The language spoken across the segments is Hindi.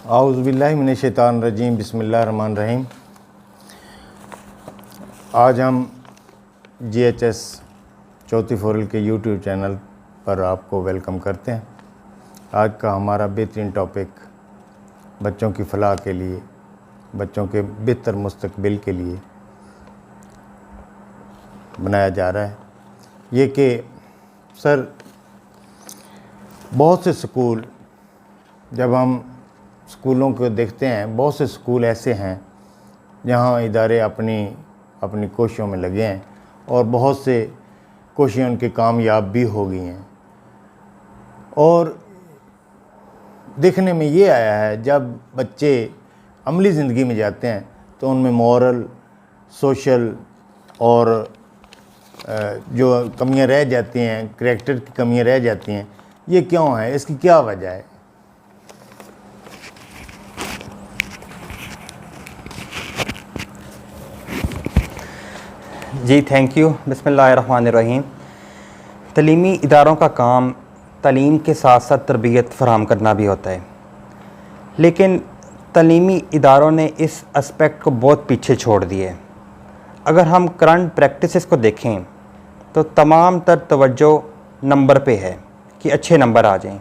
आऊज़ुबिल्लाहि मिनश्शैतानिर्रजीम बिस्मिल्लाहिर्रहमानिर्रहीम। आज हम GHS चौथी फ़ोरल के यूट्यूब चैनल पर आपको वेलकम करते हैं। आज का हमारा बेहतरीन टॉपिक बच्चों की फ़लाह के लिए, बच्चों के बेहतर मुस्तकबिल के लिए बनाया जा रहा है। ये कि सर बहुत से स्कूल, जब हम स्कूलों को देखते हैं, बहुत से स्कूल ऐसे हैं जहाँ इदारे अपनी कोशिशों में लगे हैं और बहुत से कोशिशें उनकी कामयाब भी हो गई हैं। और देखने में ये आया है जब बच्चे अमली ज़िंदगी में जाते हैं तो उनमें मॉरल, सोशल और जो कमियां रह जाती हैं, करैक्टर की कमियां रह जाती हैं। ये क्यों है? इसकी क्या वजह है? जी थैंक यू। बिस्मिल्लाहिर्रहमानिर्रहीम। तलीमी इदारों का काम तालीम के साथ साथ तरबियत फराहम करना भी होता है, लेकिन तलीमी इदारों ने इस एस्पेक्ट को बहुत पीछे छोड़ दिए। अगर हम करंट प्रैक्टिसेस को देखें तो तमाम तर तवज्जो नंबर पे है कि अच्छे नंबर आ जाएं,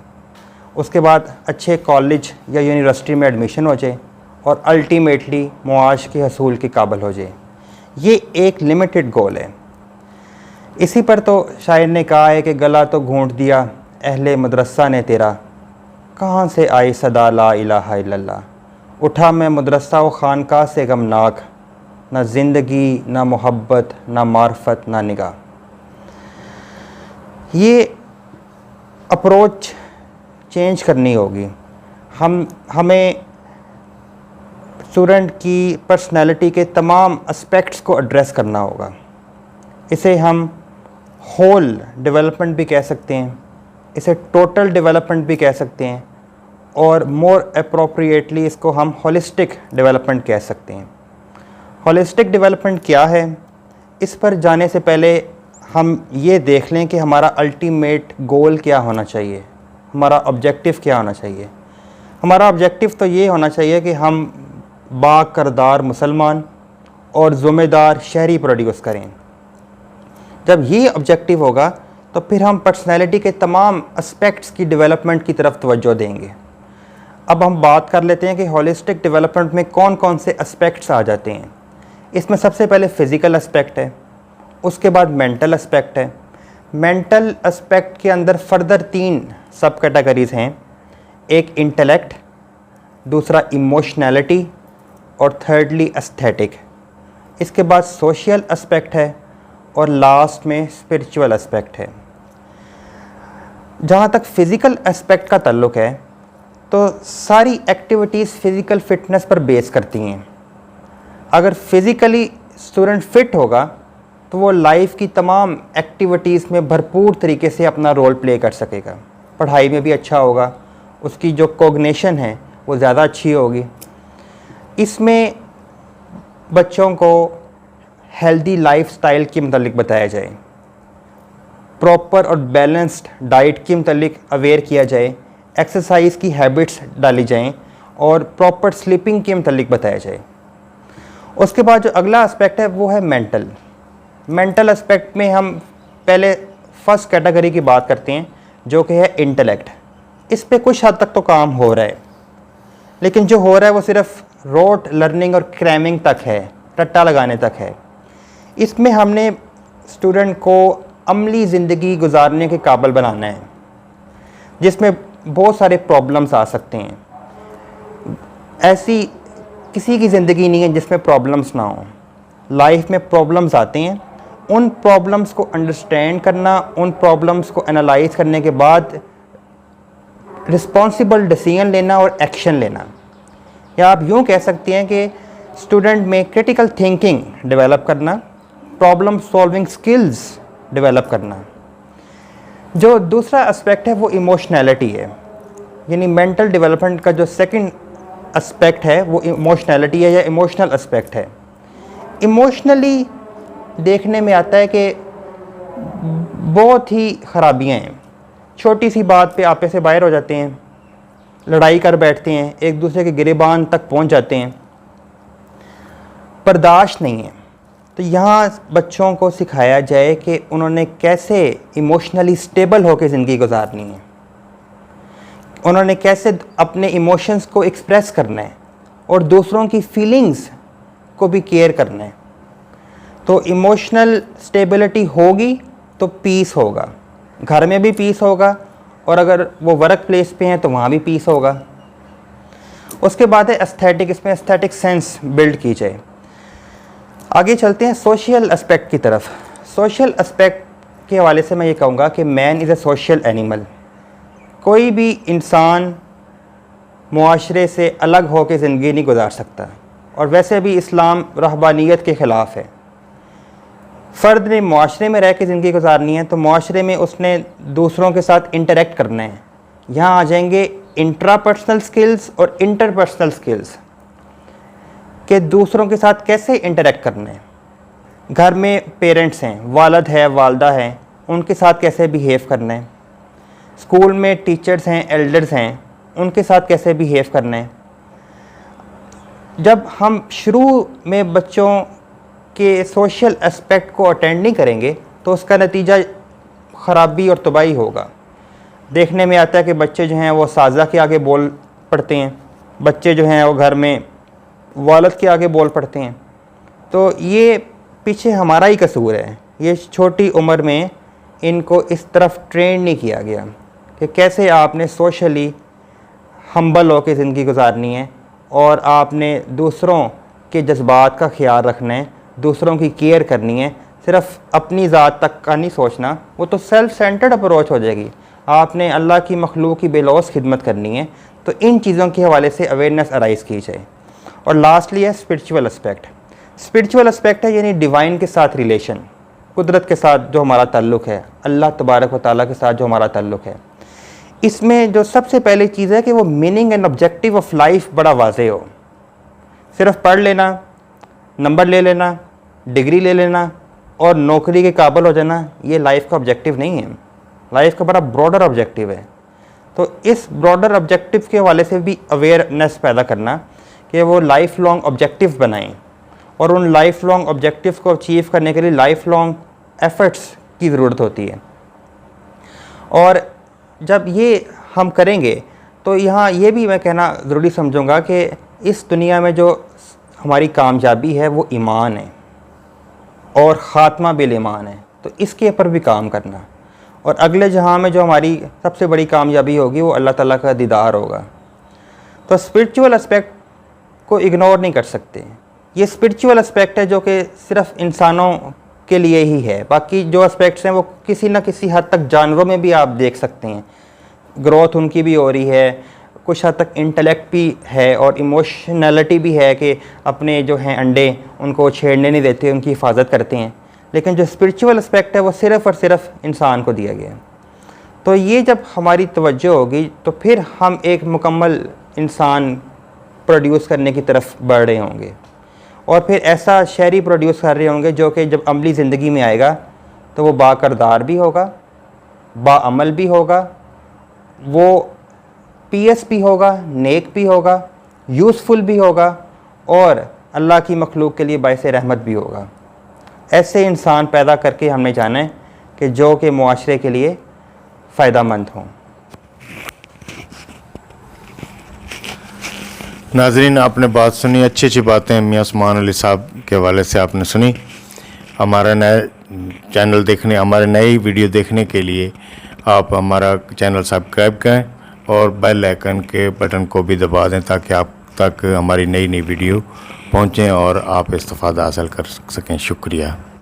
उसके बाद अच्छे कॉलेज या यूनिवर्सिटी में एडमिशन हो जाए और अल्टीमेटली मुआश के हसूल के काबिल हो जाए। ये एक लिमिटेड गोल है। इसी पर तो शायर ने कहा है कि गला तो घूंट दिया अहले मदरसा ने तेरा, कहाँ से आई सदा ला इलाहा इल्लल्लाह, उठा मैं मदरसा व खानका से गमनाक, ना ज़िंदगी ना मोहब्बत ना मार्फत ना निगाह। ये अप्रोच चेंज करनी होगी। हमें स्टूडेंट की पर्सनैलिटी के तमाम एस्पेक्ट्स को एड्रेस करना होगा। इसे हम होल डेवलपमेंट भी कह सकते हैं, इसे टोटल डेवलपमेंट भी कह सकते हैं, और मोर अप्रोप्रिएटली इसको हम होलिस्टिक डेवलपमेंट कह सकते हैं। होलिस्टिक डेवलपमेंट क्या है? इस पर जाने से पहले हम ये देख लें कि हमारा अल्टीमेट गोल क्या होना चाहिए, हमारा ऑब्जेक्टिव क्या होना चाहिए। हमारा ऑब्जेक्टिव तो ये होना चाहिए कि हम बाकरदार मुसलमान और ज़िम्मेदार शहरी प्रोड्यूस करें। जब ये ऑब्जेक्टिव होगा तो फिर हम पर्सनैलिटी के तमाम एस्पेक्ट्स की डेवलपमेंट की तरफ तवज्जो देंगे। अब हम बात कर लेते हैं कि होलिस्टिक डेवलपमेंट में कौन कौन से एस्पेक्ट्स आ जाते हैं। इसमें सबसे पहले फ़िज़िकल एस्पेक्ट है, उसके बाद मेंटल एस्पेक्ट है। मेंटल एस्पेक्ट के अंदर फर्दर 3 सब कैटेगरीज़ हैं, एक इंटेलेक्ट, दूसरा इमोशनैलिटी और थर्डली एस्थेटिक। इसके बाद सोशल एस्पेक्ट है और लास्ट में स्पिरिचुअल एस्पेक्ट है। जहाँ तक फ़िज़िकल एस्पेक्ट का ताल्लुक़ है तो सारी एक्टिविटीज़ फ़िज़िकल फ़िटनेस पर बेस करती हैं। अगर फ़िज़िकली स्टूडेंट फ़िट होगा तो वो लाइफ की तमाम एक्टिविटीज़ में भरपूर तरीके से अपना रोल प्ले कर सकेगा, पढ़ाई में भी अच्छा होगा, उसकी जो कोग्निशन है वो ज़्यादा अच्छी होगी। इसमें बच्चों को हेल्दी लाइफस्टाइल के मतलब बताया जाए, प्रॉपर और बैलेंस्ड डाइट के मतलब अवेयर किया जाए, एक्सरसाइज की हैबिट्स डाली जाएं और प्रॉपर स्लीपिंग के मतलब बताया जाए। उसके बाद जो अगला एस्पेक्ट है वो है मेंटल एस्पेक्ट में हम पहले फर्स्ट कैटेगरी की बात करते हैं जो कि है इंटेलेक्ट। इस पे कुछ हद तक तो काम हो रहा है, लेकिन जो हो रहा है वो सिर्फ रोट लर्निंग और क्रैमिंग तक है, टट्टा लगाने तक है। इसमें हमने स्टूडेंट को अमली ज़िंदगी गुजारने के काबिल बनाना है, जिसमें बहुत सारे प्रॉब्लम्स आ सकते हैं। ऐसी किसी की ज़िंदगी नहीं है जिसमें प्रॉब्लम्स ना हो। लाइफ में प्रॉब्लम्स आते हैं, उन प्रॉब्लम्स को अंडरस्टैंड करना, उन प्रॉब्लम्स को एनालाइज करने के बाद रिस्पॉन्सिबल डिसीजन लेना और एक्शन लेना। या आप यूँ कह सकते हैं कि स्टूडेंट में क्रिटिकल थिंकिंग डेवलप करना, प्रॉब्लम सॉल्विंग स्किल्स डेवलप करना। जो दूसरा एस्पेक्ट है वो इमोशनैलिटी है, यानी मेंटल डेवलपमेंट का जो सेकंड एस्पेक्ट है वो इमोशनैलिटी है या इमोशनल एस्पेक्ट है। इमोशनली देखने में आता है कि बहुत ही ख़राबियाँ हैं। छोटी सी बात पे आपे से बाहर हो जाते हैं, लड़ाई कर बैठते हैं, एक दूसरे के गिरेबान तक पहुंच जाते हैं, बर्दाश्त नहीं है। तो यहाँ बच्चों को सिखाया जाए कि उन्होंने कैसे इमोशनली स्टेबल होकर ज़िंदगी गुजारनी है, उन्होंने कैसे अपने इमोशंस को एक्सप्रेस करना है और दूसरों की फीलिंग्स को भी केयर करना है। तो इमोशनल स्टेबिलिटी होगी तो पीस होगा, घर में भी पीस होगा और अगर वो वर्क प्लेस पे हैं तो वहाँ भी पीस होगा। उसके बाद है एस्थेटिक, इसमें एस्थेटिक सेंस बिल्ड की जाए। आगे चलते हैं सोशल एस्पेक्ट की तरफ। सोशल एस्पेक्ट के हवाले से मैं ये कहूँगा कि man is a social animal. कोई भी इंसान मुआशरे से अलग होकर ज़िंदगी नहीं गुजार सकता, और वैसे भी इस्लाम रहबानियत के ख़िलाफ़ है। फ़र्द ने मुआशरे में रह के ज़िंदगी गुजारनी है तो मुआशरे में उसने दूसरों के साथ इंटरेक्ट करना है। यहाँ आ जाएंगे इंट्रापर्सनल स्किल्स और इंटरपर्सनल स्किल्स कि दूसरों के साथ कैसे इंटरेक्ट करना है। घर में पेरेंट्स हैं, वालिद है, वालदा है, उनके साथ कैसे बिहेव करना है। स्कूल में टीचर्स हैं, एल्डर्स हैं, उनके साथ कैसे बिहेव करना है। जब हम शुरू में बच्चों के सोशल एस्पेक्ट को अटेंड नहीं करेंगे तो उसका नतीजा ख़राबी और तबाही होगा। देखने में आता है कि बच्चे जो हैं वो साजा के आगे बोल पड़ते हैं, बच्चे जो हैं वो घर में वालिद के आगे बोल पड़ते हैं। तो ये पीछे हमारा ही कसूर है, ये छोटी उम्र में इनको इस तरफ ट्रेन नहीं किया गया कि कैसे आपने सोशली हम्बल होकर ज़िंदगी गुजारनी है और आपने दूसरों के जज्बात का ख्याल रखना है, दूसरों की केयर करनी है। सिर्फ़ अपनी ज़ात तक का नहीं सोचना, वो तो सेल्फ सेंटर्ड अप्रोच हो जाएगी। आपने अल्लाह की मखलूक की बेलौस खिदमत करनी है। तो इन चीज़ों के हवाले से अवेयरनेस अराइज़ की जाए। और लास्टली है स्पिरिचुअल एस्पेक्ट। स्पिरिचुअल एस्पेक्ट है यानी डिवाइन के साथ रिलेशन, कुदरत के साथ जो हमारा ताल्लुक़ है, अल्लाह तबारक व तआला के साथ जो हमारा ताल्लुक़ है। इसमें जो सबसे पहली चीज़ है कि वो meaning and objective of life बड़ा वाज़े हो। सिर्फ पढ़ लेना, नंबर ले लेना, डिग्री ले लेना और नौकरी के काबिल हो जाना, ये लाइफ का ऑब्जेक्टिव नहीं है। लाइफ का बड़ा ब्रॉडर ऑब्जेक्टिव है। तो इस ब्रॉडर ऑब्जेक्टिव के हवाले से भी अवेयरनेस पैदा करना कि वो लाइफ लॉन्ग ऑब्जेक्टिव बनाएं और उन लाइफ लॉन्ग ऑब्जेक्टिव को अचीव करने के लिए लाइफ लॉन्ग एफ़र्ट्स की ज़रूरत होती है। और जब ये हम करेंगे तो यहाँ ये भी मैं कहना ज़रूरी समझूंगा कि इस दुनिया में जो हमारी कामयाबी है वो ईमान है और ख़ात्मा बिल ईमान है। तो इसके ऊपर भी काम करना, और अगले जहाँ में जो हमारी सबसे बड़ी कामयाबी होगी वो अल्लाह ताला का दीदार होगा। तो स्पिरिचुअल एस्पेक्ट को इग्नोर नहीं कर सकते। ये स्पिरिचुअल एस्पेक्ट है जो कि सिर्फ इंसानों के लिए ही है। बाकी जो एस्पेक्ट्स हैं वो किसी न किसी हद तक जानवरों में भी आप देख सकते हैं, ग्रोथ उनकी भी हो रही है, कुछ हद तक इंटेलेक्ट भी है और इमोशनलिटी भी है कि अपने जो हैं अंडे उनको छेड़ने नहीं देते, उनकी हिफाजत करते हैं। लेकिन जो स्पिरिचुअल एस्पेक्ट है वो सिर्फ़ और सिर्फ इंसान को दिया गया। तो ये जब हमारी तवज्जो होगी तो फिर हम एक मुकम्मल इंसान प्रोड्यूस करने की तरफ बढ़ रहे होंगे, और फिर ऐसा शहरी प्रोड्यूस कर रहे होंगे जो कि जब अमली ज़िंदगी में आएगा तो वो बाकरदार भी होगा, बाअमल भी होगा, वो पीएस भी होगा, नेक भी होगा, यूज़फुल भी होगा और अल्लाह की मखलूक के लिए बाइस रहमत भी होगा। ऐसे इंसान पैदा करके हमने जाना है कि जो कि मुआशरे के लिए फ़ायदामंद हों। नाज़रीन, आपने बात सुनी, अच्छी अच्छी बातें मियां उस्मान अली साहब के हवाले से आपने सुनी। हमारा नया चैनल देखने, हमारे नई वीडियो देखने के लिए आप हमारा चैनल सब्सक्राइब करें और बेल आइकन के बटन को भी दबा दें ताकि आप तक हमारी नई वीडियो पहुंचें और आप इस्तेफ़ादा हासिल कर सकें। शुक्रिया।